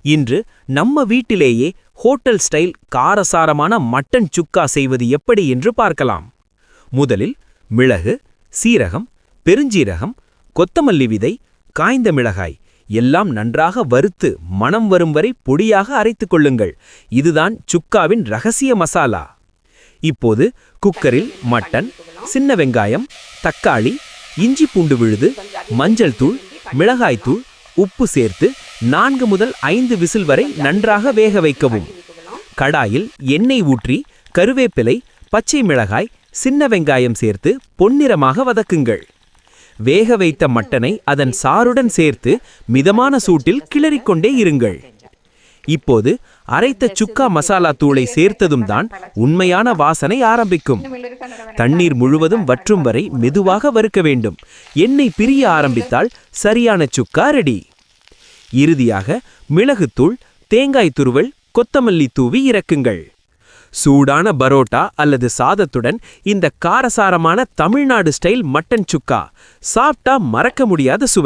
இன்று நம்ம வீட்டிலேயே ஹோட்டல் ஸ்டைல் காரசாரமான மட்டன் சுக்கா செய்வது எப்படி என்று பார்க்கலாம். முதலில் மிளகு, சீரகம், பெருஞ்சீரகம், கொத்தமல்லி விதை, காய்ந்த மிளகாய் எல்லாம் நன்றாக வறுத்து மணம் வரும் வரை பொடியாக அரைத்துக் கொள்ளுங்கள். இதுதான் சுக்காவின் ரகசிய மசாலா. இப்போது குக்கரில் மட்டன், சின்ன வெங்காயம், தக்காளி, இஞ்சி பூண்டு விழுது, மஞ்சள் தூள், மிளகாய்த்தூள், உப்பு சேர்த்து 4 முதல் 5 விசில் வரை நன்றாக வேக வைக்கவும். கடாயில் எண்ணெய் ஊற்றி கருவேப்பிலை, பச்சை மிளகாய், சின்ன வெங்காயம் சேர்த்து பொன்னிறமாக வதக்குங்கள். வேக வைத்த மட்டனை அதன் சாறுடன் சேர்த்து மிதமான சூட்டில் கிளறிக்கொண்டே இருங்கள். இப்போது அரைத்த சுக்கா மசாலா தூளை சேர்த்ததும் தான் உண்மையான வாசனை ஆரம்பிக்கும். தண்ணீர் முழுவதும் வற்றும் வரை மெதுவாக வறுக்க வேண்டும். எண்ணெய் பிரிய ஆரம்பித்தால் சரியான சுக்கா ரெடி. இறுதியாக மிளகுத்தூள், தேங்காய் துருவல், கொத்தமல்லி தூவி இறக்குங்கள். சூடான பரோட்டா அல்லது சாதத்துடன் இந்த காரசாரமான தமிழ்நாடு ஸ்டைல் மட்டன் சுக்கா சாப்பிட்டா மறக்க முடியாத சுவை.